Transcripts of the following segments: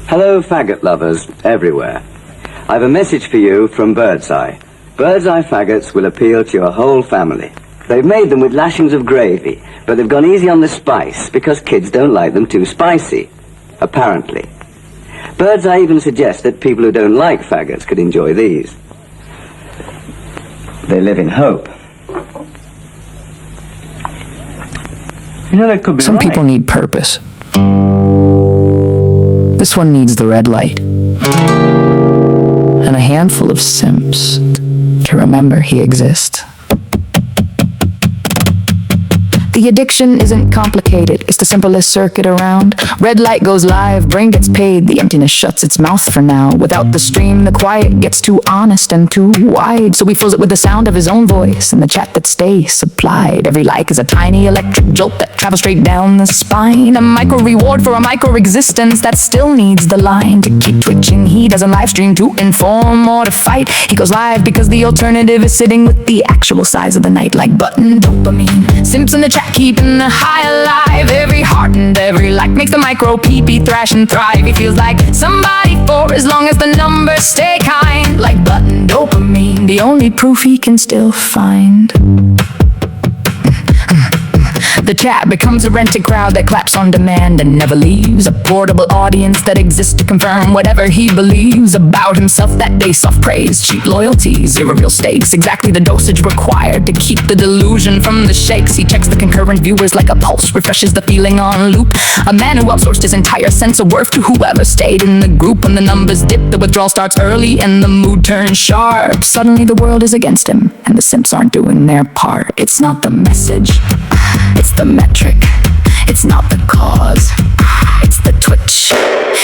Hello, faggot lovers everywhere. I've a message for you from Birdseye. Birdseye faggots will appeal to your whole family. They've made them with lashings of gravy, but they've gone easy on the spice because kids don't like them too spicy, apparently. Birdseye even suggests that people who don't like faggots could enjoy these. They live in hope. You know, that could be Some right. people need purpose. This one needs the red light. And a handful of simps to remember he exists. The addiction isn't complicated, it's the simplest circuit around. Red light goes live, brain gets paid, the emptiness shuts its mouth for now. Without the stream, the quiet gets too honest and too wide. So he fills it with the sound of his own voice and the chat that stays supplied. Every like is a tiny electric jolt that travels straight down the spine. A micro reward for a micro existence that still needs the line to keep twitching. He doesn't live stream to inform or to fight. He goes live because the alternative is sitting with the actual size of the night, like button dopamine. Simps in the chat keeping the high alive. Every heart and every like makes the micro pee thrash and thrive. He feels like somebody for as long as the numbers stay kind, like button dopamine, the only proof he can still find. The chat becomes a rented crowd that claps on demand and never leaves. A portable audience that exists to confirm whatever he believes about himself that day. Soft praise, cheap loyalty, zero real stakes. Exactly the dosage required to keep the delusion from the shakes. He checks the concurrent viewers like a pulse, refreshes the feeling on loop. A man who outsourced his entire sense of worth to whoever stayed in the group. When the numbers dip, the withdrawal starts early and the mood turns sharp. Suddenly the world is against him and the simps aren't doing their part. It's not the message, it's the metric. It's not the cause, it's the twitch.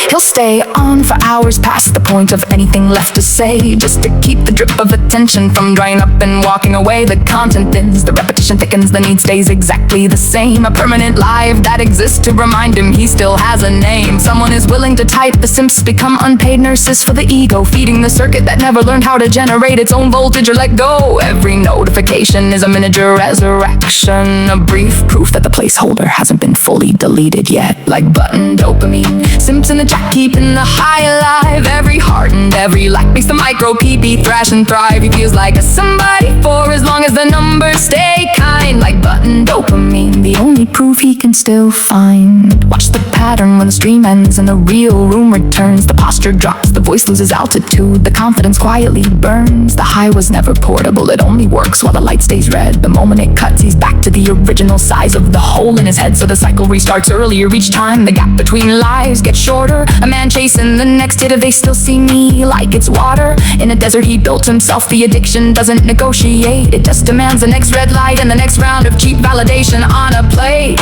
He'll stay on for hours past the point of anything left to say, just to keep the drip of attention from drying up and walking away. The content thins, the repetition thickens, the need stays exactly the same. A permanent live that exists to remind him he still has a name. Someone is willing to type, the simps become unpaid nurses for the ego, feeding the circuit that never learned how to generate its own voltage or let go. Every notification is a miniature resurrection, a brief proof that the placeholder hasn't been fully deleted yet, like button dopamine. Simps in the chat keeping the high alive. Every heart and every like makes the micro pee thrash and thrive. He feels like a somebody for as long as the numbers stay kind, like button dopamine, the only proof he can still find. Watch the pattern when the stream ends and the real room returns. The posture drops, the voice loses altitude, the confidence quietly burns. The high was never portable, it only works while the light stays red. The moment it cuts, he's back to the original size of the hole in his head. So the cycle restarts earlier each time. The gap between lives gets shorter. A man chasing the next hit of they still see me like it's water. In a desert he built himself, the addiction doesn't negotiate. It just demands the next red light and the next round of cheap validation on a plate.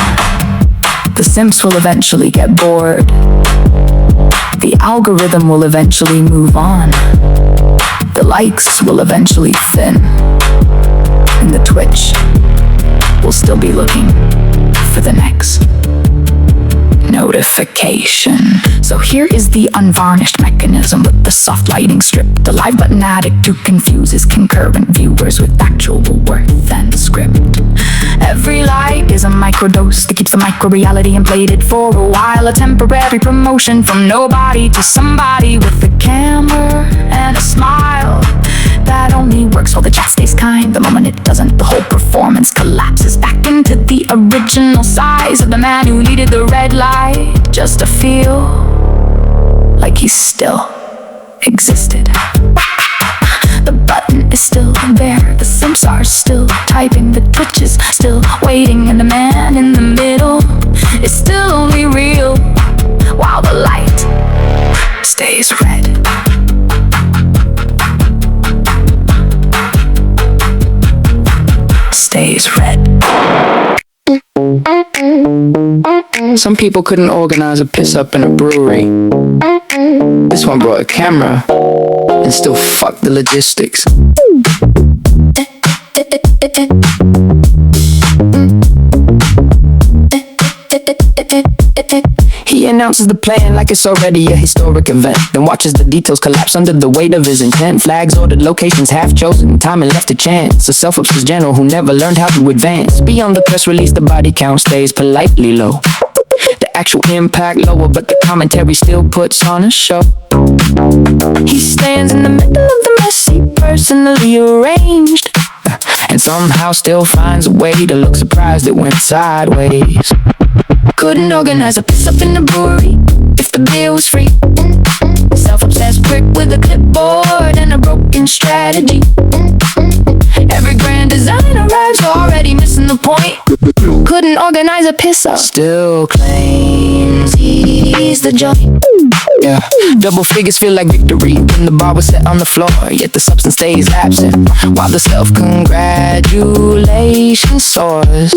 The simps will eventually get bored. The algorithm will eventually move on. The likes will eventually thin. And the Twitch will still be looking for the next notification. So here is the unvarnished mechanism with the soft lighting strip. The live button addict who confuses concurrent viewers with actual worth and script. Every like is a microdose that keeps the micro-reality inflated for a while. A temporary promotion from nobody to somebody with a camera and a smile that only works while the chat stays kind. The moment it doesn't, the whole performance collapses back into the original size of the man who needed the red light just to feel like he still existed. The button is still there, the simps are still typing, the Twitch is still waiting, and the man in the middle is still only real while the light stays red. Stays red. Some people couldn't organize a piss up in a brewery. This one brought a camera and still fucked the logistics. He announces the plan like it's already a historic event, then watches the details collapse under the weight of his intent. Flags ordered, locations half chosen, time and left to chance. A self-obsessed general who never learned how to advance. Beyond the press release, the body count stays politely low. The actual impact lower, but the commentary still puts on a show. He stands in the middle of the mess he personally arranged, and somehow still finds a way to look surprised it went sideways. Couldn't organize a piss up in the brewery if the beer was free. Self-obsessed prick with a clipboard and a broken strategy. Every grand design arrives already missing the point. Couldn't organize a piss up, still claims he's the joint. Yeah, double figures feel like victory when the bar was set on the floor, yet the substance stays absent while the self-congratulation soars.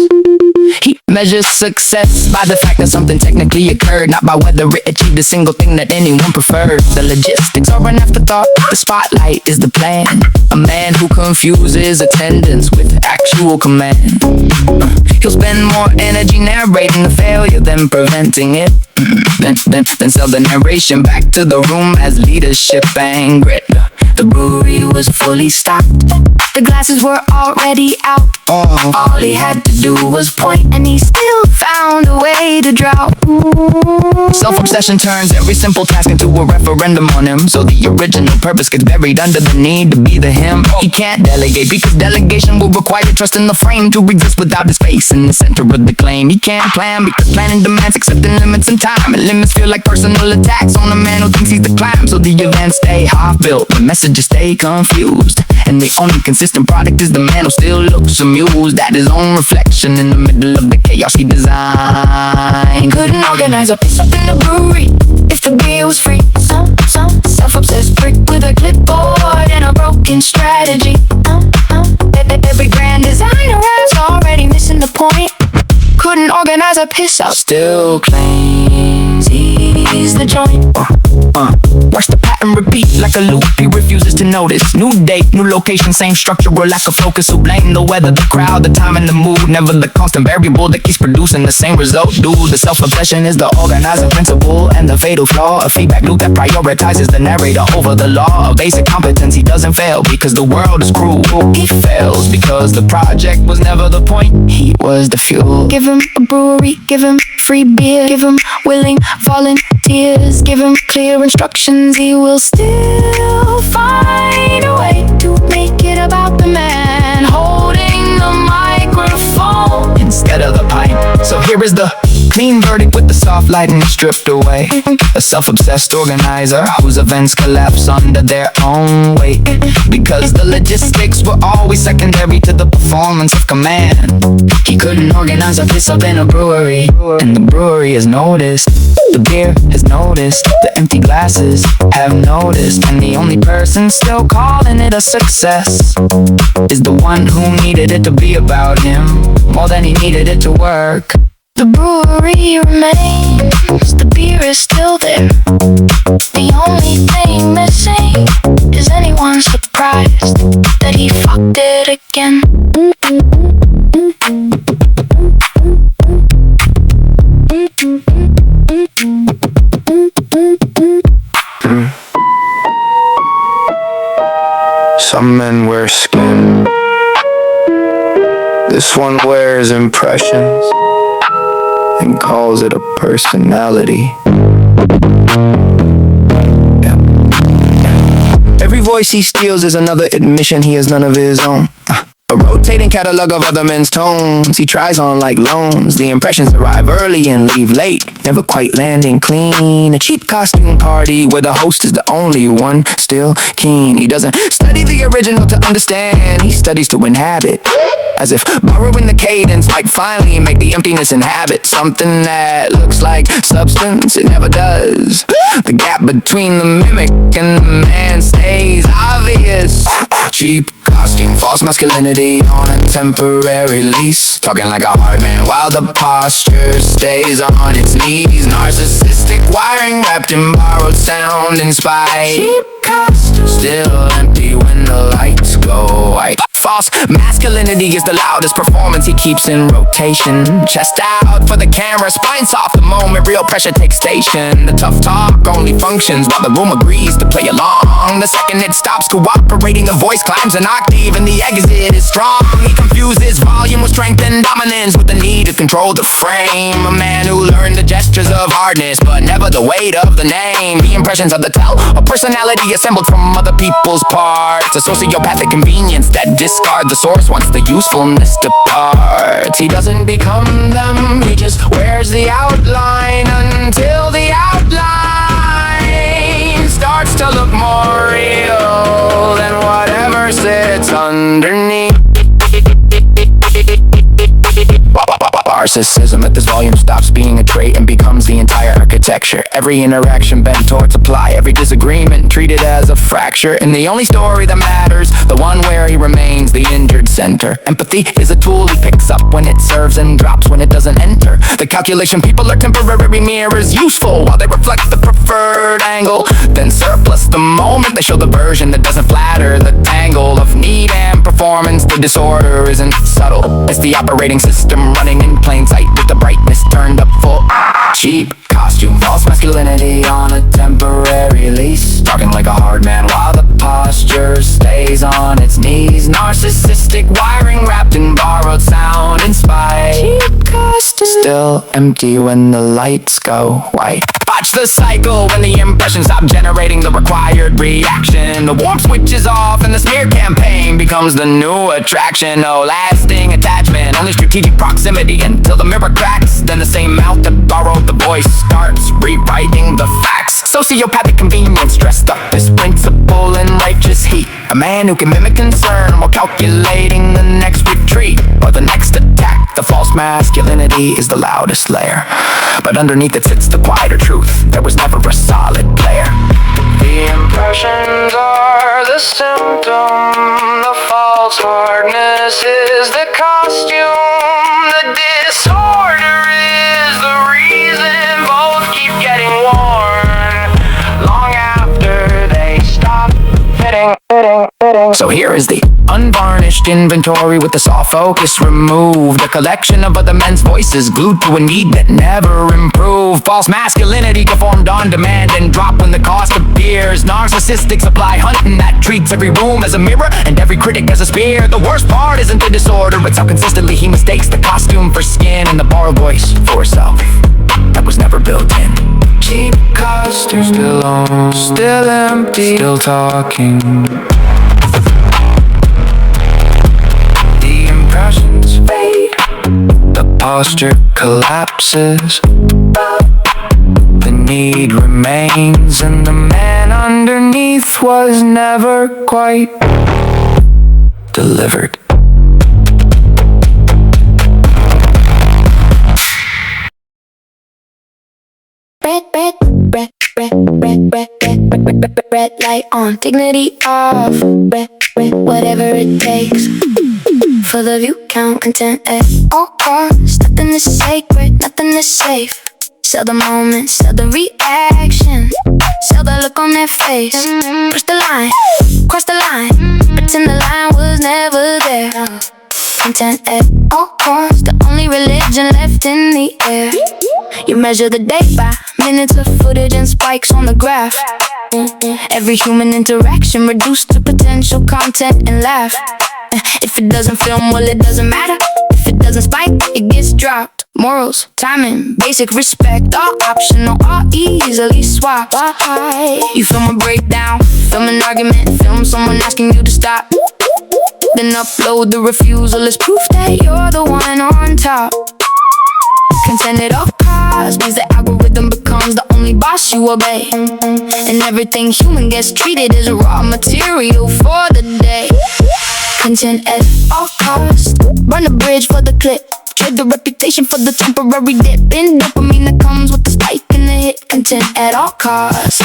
He measures success by the fact that something technically occurred, not by whether it achieved a single thing that anyone preferred. The logistics are an afterthought, the spotlight is the plan. A man who confuses attendance with actual command. He'll spend more energy narrating the failure than preventing it. Then sell the narration back to the room as leadership and grit. The brewery was fully stocked, the glasses were already out. All he had to do was point, and he still found a way to drop. Self-obsession turns every simple task into a referendum on him, so the original purpose gets buried under the need to be the him. He can't delegate because delegation will require trust in the frame to exist without his face in the center of the claim. He can't plan because planning demands accepting limits in time, and limits feel like personal attacks on a man who thinks he's the climb. So the events stay half-built, the messages stay confused, and the only consistent product is the man who still looks amused at his own reflection in the middle of the chaos he designed. Couldn't organize a piss up in the brewery if the beer was free. Some self-obsessed prick with a clipboard and a broken strategy. Every grand design arrives already missing the point. Couldn't organize a piss up, still claims he's the joint. Watch the pattern repeat like a loop, he refuses to notice. New date, new location, same structural lack of focus. So blame the weather, the crowd, the time and the mood. Never the constant variable that keeps producing the same result. Dude, the self-obsession is the organizing principle, and the fatal flaw, a feedback loop that prioritizes the narrator over the law. A basic competence, he doesn't fail because the world is cruel. He fails because the project was never the point, he was the fuel. Give him a brewery, give him free beer, give him willing volunteers, give him clear instructions, he will still find a way to make it about the man holding the microphone instead of the pipe. So here is the clean verdict with the soft lighting stripped away. A self-obsessed organizer whose events collapse under their own weight, because the logistics were always secondary to the performance of command. He couldn't organize a piss up in a brewery, and the brewery has noticed. The beer has noticed, the empty glasses have noticed, and the only person still calling it a success is the one who needed it to be about him more than he needed it to work. The brewery remains, the beer is still there. The only thing missing is anyone surprised that he fucked it again. Some men wear skin, this one wears impressions and calls it a personality. Every voice he steals is another admission he is none of his own. A rotating catalog of other men's tones he tries on like loans. The impressions arrive early and leave late, never quite landing clean. A cheap costume party where the host is the only one still keen. He doesn't study the original to understand, he studies to inhabit, as if borrowing the cadence might finally make the emptiness inhabit something that looks like substance, it never does. The gap between the mimic and the man stays obvious. Cheap costume, false masculinity on a temporary lease, talking like a hard man while the posture stays on its knees. Narcissistic wiring wrapped in borrowed sound and spite. Cheap costume, still empty when the lights go white. False masculinity is the loudest performance he keeps in rotation. Chest out for the camera, spine soft the moment real pressure takes station. The tough talk only functions while the room agrees to play along. The second it stops cooperating, the voice climbs an octave and the exit is strong. He confuses volume with strength and dominance with the need to control the frame. A man who learned the gestures of hardness but never the weight of the name. The impressions of the tell, a personality assembled from other people's parts. A sociopathic convenience that discard the source once the usefulness departs. He doesn't become them, he just wears the outline until the outline starts to look more real than whatever sits underneath. Narcissism at this volume stops being a trait and becomes the entire architecture. Every interaction bent towards apply, every disagreement treated as a fracture. And the only story that matters, the one where he remains the injured center. Empathy is a tool he picks up when it serves and drops when it doesn't enter. The calculation people are temporary mirrors, useful while they reflect the preferred angle. Then surplus the moment they show the version that doesn't flatter the tangle of need and performance. The disorder isn't subtle, it's the operating system running in plain sight with the brightness turned up full. Cheap costume, false masculinity on a temporary lease. Talking like a hard man while the posture stays on its knees. Narcissistic wiring wrapped in borrowed sound and spite. Cheap costume, still empty when the lights go white. Watch the cycle when the impressions stop generating the required reaction. The warmth switches off and the smear campaign becomes the new attraction. No lasting attachment, only strategic proximity until the mirror cracks. Then the same mouth that borrowed the voice starts rewriting the facts. Sociopathic convenience dressed up as principle and righteous heat. A man who can mimic concern while calculating the next retreat or the next attack. The false masculinity is the loudest layer, but underneath it sits the quieter truth. There was never a solid player. The impressions are the symptom, the false hardness is the costume, the disorder is the reason both keep getting worn long after they stop fitting. So here is the unvarnished inventory with the soft focus removed. A collection of other men's voices glued to a need that never improved. False masculinity performed on demand and dropped when the cost appears. Narcissistic supply hunting that treats every room as a mirror and every critic as a spear. The worst part isn't the disorder, it's how consistently he mistakes the costume for skin and the borrowed voice for self that was never built in. Cheap costume, still on, still empty, still talking. The impressions fade, the posture collapses, the need remains, and the man underneath was never quite delivered. Red light on, dignity off. Whatever it takes for the view count, content at all costs. Nothing is sacred, nothing is safe. Sell the moment, sell the reaction, sell the look on their face. Push the line, cross the line, pretend the line was never there. Content at all costs, the only religion left in the air. You measure the day by minutes of footage and spikes on the graph. Every human interaction reduced to potential content and laugh. If it doesn't film, well, it doesn't matter. If it doesn't spike, it gets dropped. Morals, timing, basic respect, all optional, all easily swapped. You film a breakdown, film an argument, film someone asking you to stop, then upload the refusal as proof that you're the one on top. Content at all costs means the algorithm becomes the only boss you obey, and everything human gets treated as raw material for the day. Content at all costs, burn the bridge for the clip, trade the reputation for the temporary dip in dopamine that comes with the spike and the hit. Content at all costs.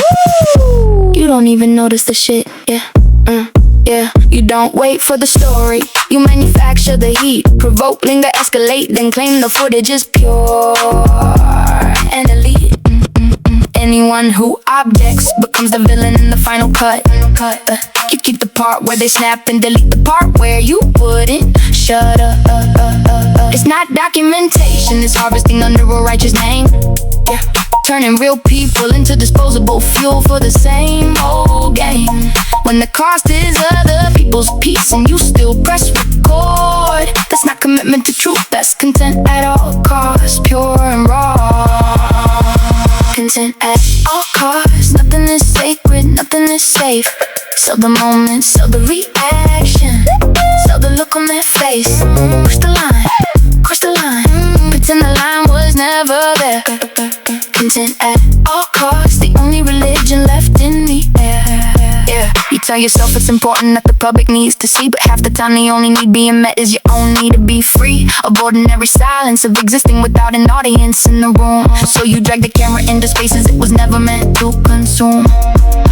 You don't even notice the shit, yeah. Yeah, you don't wait for the story, you manufacture the heat, provoke, linger, escalate, then claim the footage is pure and elite. Anyone anyone who objects becomes the villain in the final cut. You keep the part where they snap and delete the part where you wouldn't. Shut up. It's not documentation, it's harvesting under a righteous name. Yeah. Turning real people into disposable fuel for the same old game. When the cost is other people's peace and you still press record, that's not commitment to truth, that's content at all costs, pure and raw. Content at all costs. Nothing is sacred, nothing is safe. Sell the moment, sell the reaction, sell the look on their face. Push the line, cross the line, pretend the line was never there. Content at all costs, the only religion left in the air. Yeah. You tell yourself it's important that the public needs to see, but half the time the only need being met is your own need to be free of ordinary silence, of existing without an audience in the room. So you drag the camera into spaces it was never meant to consume.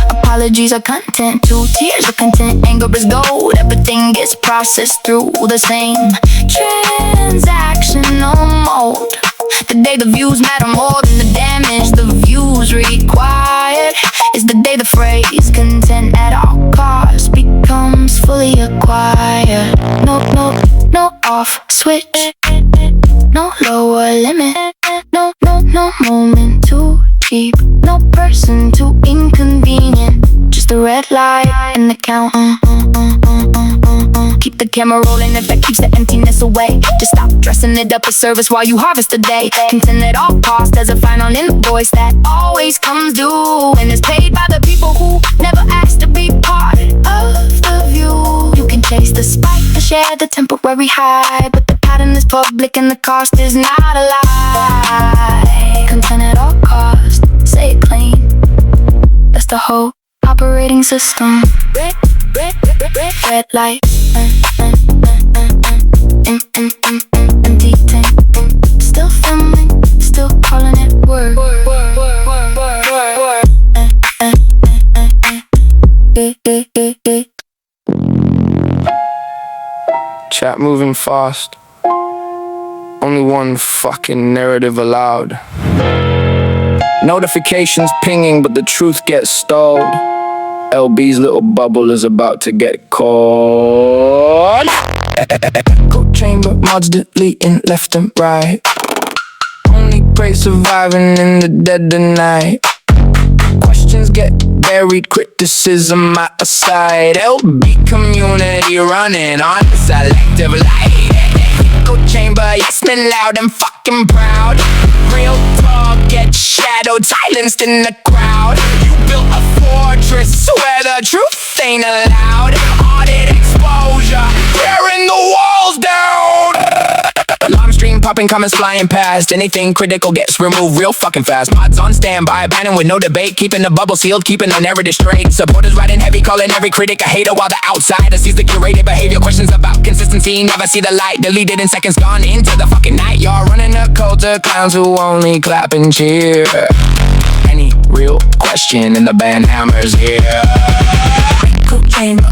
Apologies are content too, tears are content, anger is gold. Everything gets processed through the same transactional mode. The day the views matter more than the damage the views required is the day the phrase content at all costs becomes fully acquired. No off switch, no lower limit, no moment too cheap, no person too inconvenient, just a red light in the count. Keep the camera rolling if that keeps the emptiness away. Just stop dressing it up as service while you harvest the day. Content at all costs as a final invoice that always comes due and is paid by the people who never asked to be part of the view. You can chase the spike and share the temporary high, but the pattern is public and the cost is not a lie. Content at all costs, say it clean. That's the whole operating system. Red light, empty tank, still filming, still calling it work. Chat moving fast. Only one fucking narrative allowed. Notifications pinging, but the truth gets stalled. LB's little bubble is about to get caught. Echo chamber mods deleting left and right. Only pray surviving in the dead of night. Questions get buried, criticism out aside. LB community running on selective light. Echo chamber, yes, been loud and fucking proud. Real talk gets shadowed, silenced in the crowd. You built a fortress where the truth ain't allowed. Audit exposure, tearing the walls down. Alarm stream popping, comments flying past. Anything critical gets removed real fucking fast. Mods on standby, banning with no debate. Keeping the bubble sealed, keeping the narrative straight. Supporters riding heavy, calling every critic a hater, while the outsider sees the curated behavior. Questions about consistency, never see the light. Deleted in seconds, gone into the fucking night. Y'all running a cult of clowns who only clap and cheer. Any real question and the band hammers here. Echo chamber.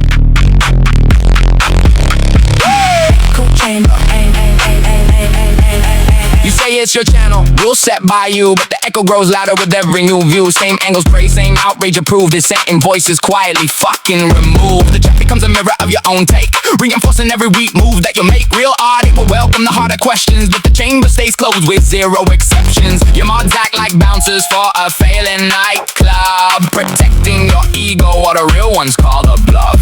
Echo chamber. You say it's your channel, rules set by you, but the echo grows louder with every new view. Same angles praise, same outrage approved. Dissenting voices quietly fucking removed. The chat becomes a mirror of your own take, reinforcing every weak move that you make. Real art, it will welcome the harder questions, but the chamber stays closed with zero exceptions. Your mods act like bouncers for a failing nightclub, protecting your ego, what a real one's called a bluff.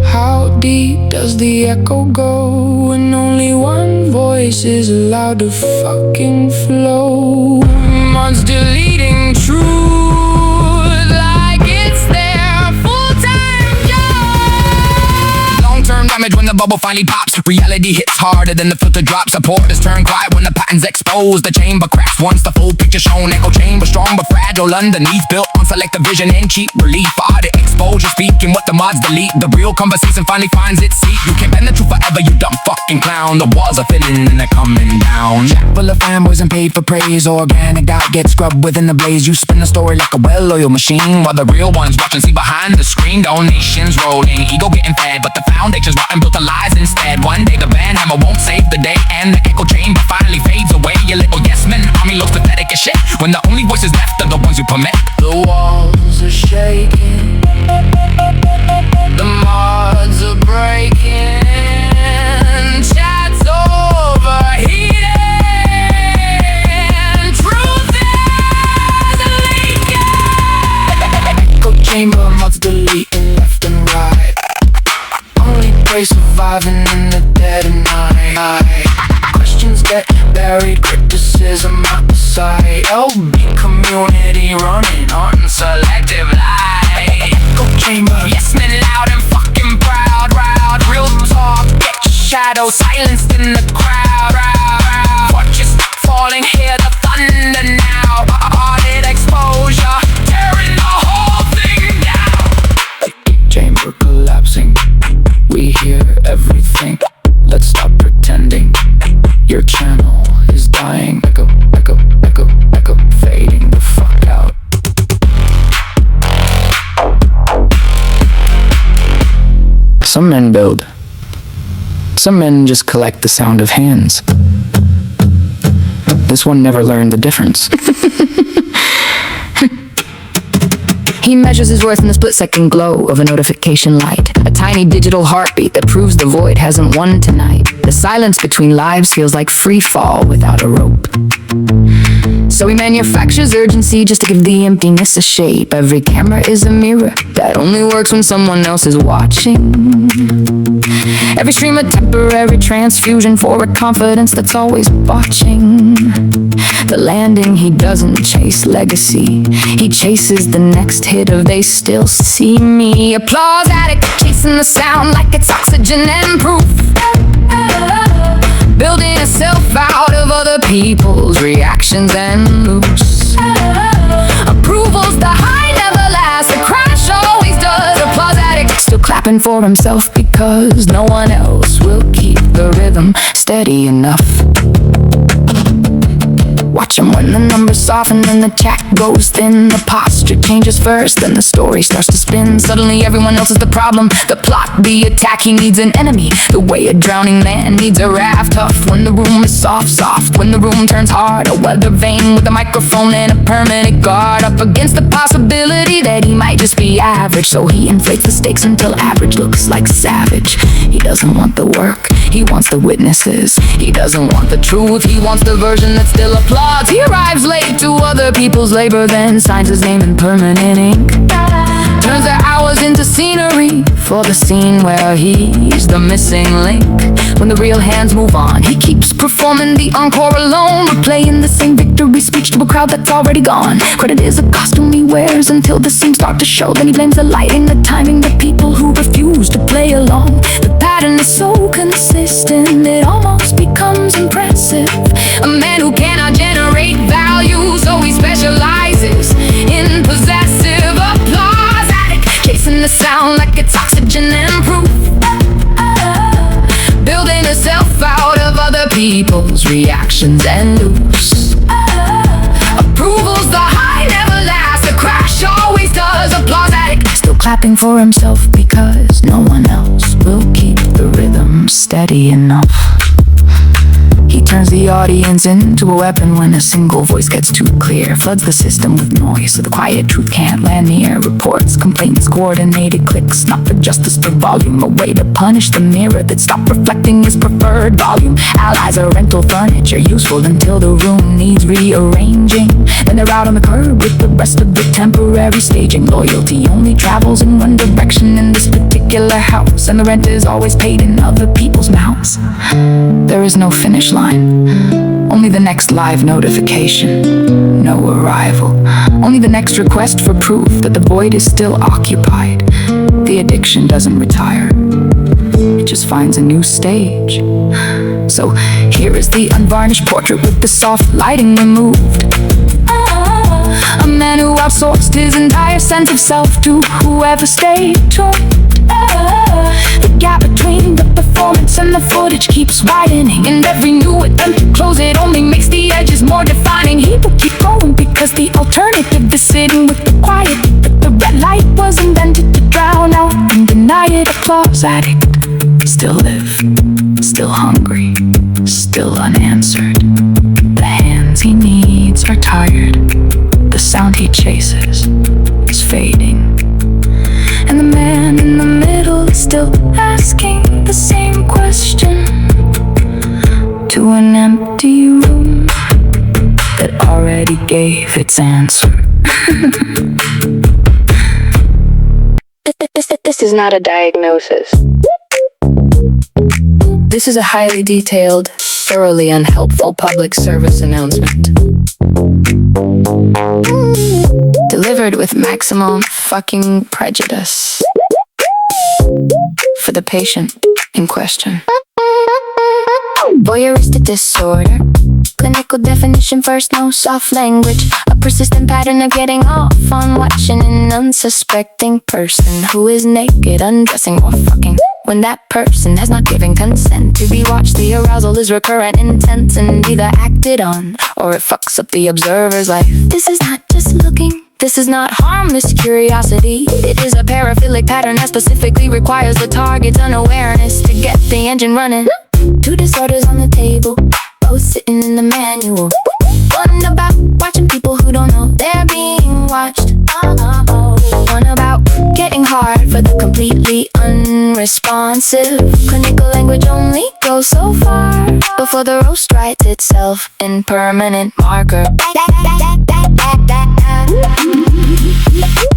How deep does the echo go when only one voice is allowed to fucking flow? Mods deleting truth like it's their full-time job. Long-term damage when the bubble finally pops. Reality hits harder than the filter drops. Supporters turn quiet when the pattern's exposed. The chamber cracks once the full picture shown. Echo chamber strong but fragile underneath, built on selective vision and cheap relief. Audit exposure speaking what the mods delete. The real conversation finally finds its seat. You can't bend the truth forever, you dumb fucking clown. The walls are thinning and they're coming down. Chat full of fanboys and paid for praise. Organic dot gets scrubbed within the blaze. You spin the story like a well-oiled machine, while the real ones watching see behind the screen. Donations rolling, ego getting fed, but the foundation's rotten, built on lies instead. One day the band hammer won't save the day, and the echo chamber finally fades away. Your little yes men army looks pathetic as shit when the only voices left are the ones who permit. The walls are shaking, the mods are breaking, chat's overheating, truth is leaking. Echo chamber, mods deleting left and right. Only prey surviving in the dead of night. Questions get buried, criticism out the sight. LB community running on selective light. Echo chamber, yes men loud and fucking proud. Real talk, get your shadow silenced in the crowd. Watch your stock falling, hear the thunder now. Audit exposure, tearing the whole thing down. Chamber collapsing, we hear everything. Let's stop pretending. Your channel is dying. Echo, echo, echo, echo, fading the fuck out. Some men build. Some men just collect the sound of hands. This one never learned the difference. He measures his worth in the split-second glow of a notification light. A tiny digital heartbeat that proves the void hasn't won tonight. The silence between lives feels like free fall without a rope. So he manufactures urgency just to give the emptiness a shape. Every camera is a mirror that only works when someone else is watching. Every stream a temporary transfusion for a confidence that's always watching. The landing, he doesn't chase legacy. He chases the next hit of they still see me. Applause addict, chasing the sound like it's oxygen and proof. Building itself out of other people's reactions and loops. Approval's the high never lasts, the crash always does. Applause addict, still clapping for himself because no one else will keep the rhythm steady enough. Watch him when the numbers soften and the chat goes thin. The posture changes first, then the story starts to spin. Suddenly everyone else is the problem, the plot, the attack. He needs an enemy, the way a drowning man needs a raft. Tough when the room is soft when the room turns hard. A weather vane with a microphone and a permanent guard. Up against the possibility that he might just be average. So he inflates the stakes until average looks like savage. He doesn't want the work, he wants the witnesses. He doesn't want the truth, he wants the version that still applies. He arrives late to other people's labor, then signs his name in permanent ink. Turns their hours into scenery for the scene where he's the missing link. When the real hands move on, he keeps performing the encore alone, replaying the same victory speech to a crowd that's already gone. Credit is a costume he wears until the seams start to show. Then he blames the lighting, the timing, the people who refuse to play along. The pattern is so consistent, it almost becomes impressive. A man who cannot generate value, so he specializes in possessive applause addict, chasing the sound like it's oxygen and proof. Building herself out of other people's reactions and loops. Approval's the high never lasts, the crash always does. Applause addict, still clapping for himself because no one else will keep the rhythm steady enough. He turns the audience into a weapon when a single voice gets too clear. Floods the system with noise so the quiet truth can't land near. Reports, complaints, coordinated clicks, not for justice but volume. A way to punish the mirror that stopped reflecting his preferred volume. Allies are rental furniture, useful until the room needs rearranging. Then they're out on the curb with the rest of the temporary staging. Loyalty only travels in one direction in this particular house, and the rent is always paid in other people's mouths. There is no finish line, only the next live notification. No arrival, only the next request for proof that the void is still occupied. The addiction doesn't retire, it just finds a new stage. So here is the unvarnished portrait with the soft lighting removed. A man who outsourced his entire sense of self to whoever stayed tuned. The gap between the performance and the footage keeps widening, and every new attempt to close it only makes the edges more defining. He will keep going because the alternative is sitting with the quiet. But the red light was invented to drown out and deny it. Applause addict, still live, still hungry, still unanswered. The hands he needs are tired, the sound he chases is fading, and the man in the middle is still asking the same question to an empty room that already gave its answer. This is not a diagnosis. This is a highly detailed, thoroughly unhelpful public service announcement. Delivered with maximum fucking prejudice for the patient in question. Voyeuristic disorder. Clinical definition first, no soft language. A persistent pattern of getting off on watching an unsuspecting person who is naked, undressing or fucking when that person has not given consent to be watched. The arousal is recurrent, intense, and either acted on or it fucks up the observer's life. This is not just looking. This is not harmless curiosity. It is a paraphilic pattern that specifically requires the target's unawareness to get the engine running. Two disorders on the table, both sitting in the manual. One about watching people who don't know they're being watched. One about getting hard for the completely unresponsive. Clinical language only goes so far before the roast writes itself in permanent marker.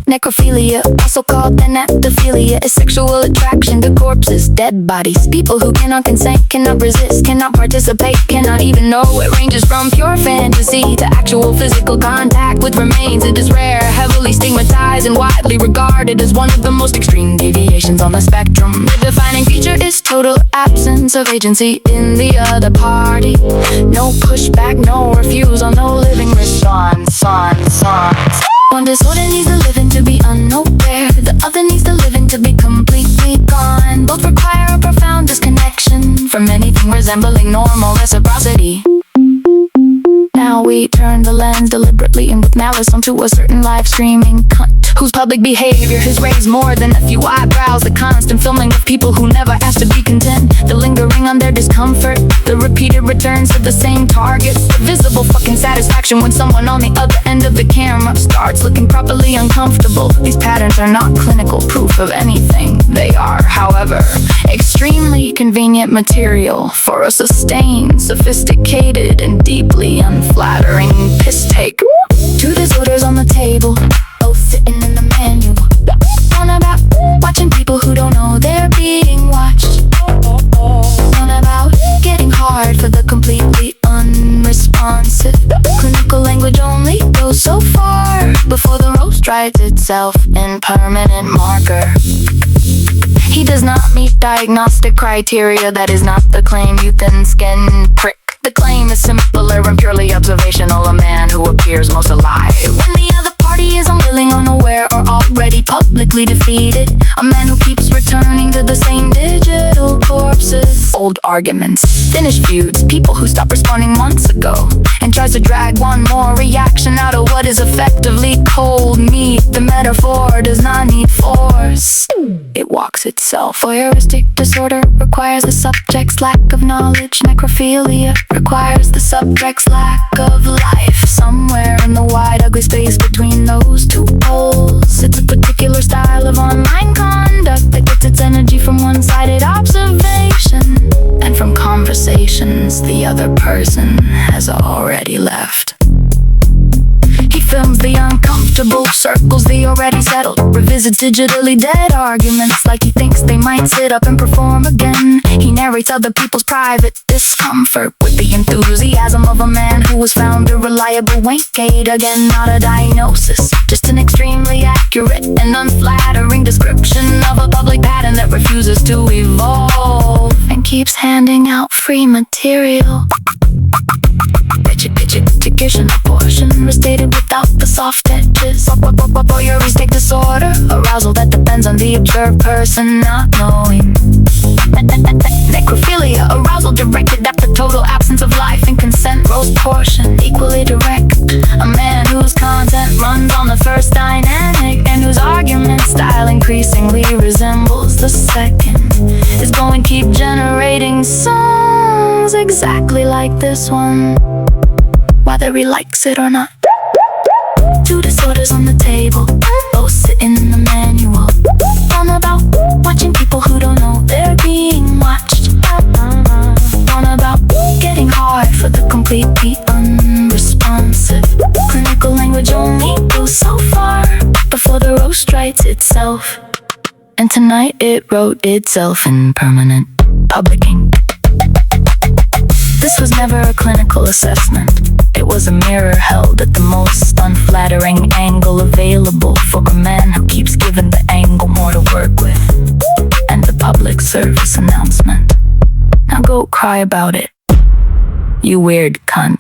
Necrophilia, also called anaptophilia, is sexual attraction to corpses, dead bodies. People who cannot consent, cannot resist, cannot participate, cannot even know. It ranges from pure fantasy to actual physical contact with remains. It is rare, heavily stigmatized, and widely regarded as one of the most extreme deviations on the spectrum. The defining feature is total absence of agency in the other party. No pushback, no refusal, no living response. One disorder needs the living to be unaware, the other needs the living to be completely gone. Both require a profound disconnection from anything resembling normal reciprocity. Now we turn the lens deliberately and with malice onto a certain live streaming cunt whose public behavior has raised more than a few eyebrows. The constant filming of people who never asked to be content, the lingering on their discomfort, the repeated returns to the same targets, the visible fucking satisfaction when someone on the other end of the camera starts looking properly uncomfortable. These patterns are not clinical proof of anything. They are, however, extremely convenient material for a sustained, sophisticated, and deeply unflattering piss take. Two disorders on the table, both sitting in the manual. One about watching people who don't know they're being watched. One about getting hard for the completely unresponsive. Clinical language only goes so far before the roast writes itself in permanent marker. He does not meet diagnostic criteria, that is not the claim, you thin skin prick. The claim is simpler and purely observational, a man who appears most alive when the other party is unwilling, unaware, or already publicly defeated. A man who keeps returning to the same digital corpses. Old arguments, finished feuds, people who stopped responding months ago, and tries to drag one more reaction out of what is effectively cold meat. The metaphor does not need force, it walks itself. Voyeuristic disorder requires the subject's lack of knowledge. Necrophilia requires the subject's lack of life. Somewhere in the wide ugly space between those two poles, it's a particular style of online conduct that gets its energy from one-sided observation and from conversations the other person has already left. He films the uncomfortable, circles the already settled, revisits digitally dead arguments like he thinks they might sit up and perform again. He narrates other people's private discomfort with the enthusiasm of a man who has found a reliable wank aid. Again, not a diagnosis, just an extremely accurate and unflattering description of a public pattern that refuses to evolve and keeps handing out free material. Education abortion restated without the soft edges. Voyeuristic disorder, arousal that depends on the observed person not knowing. Necrophilia, arousal directed after total absence of life and consent. Roast portion, equally direct. A man whose content runs on the first dynamic and whose argument style increasingly resembles the second is going to keep generating songs exactly like this one, whether he likes it or not. Two disorders orders on the table, both sitting in the manual. One about watching people who don't know they're being watched. One about getting hard for the completely unresponsive. Clinical language only goes so far before the roast writes itself. And tonight it wrote itself in permanent public ink. This was never a clinical assessment. It was a mirror held at the most unflattering angle available for a man who keeps giving the angle more to work with. And the public service announcement. Now go cry about it, you weird cunt.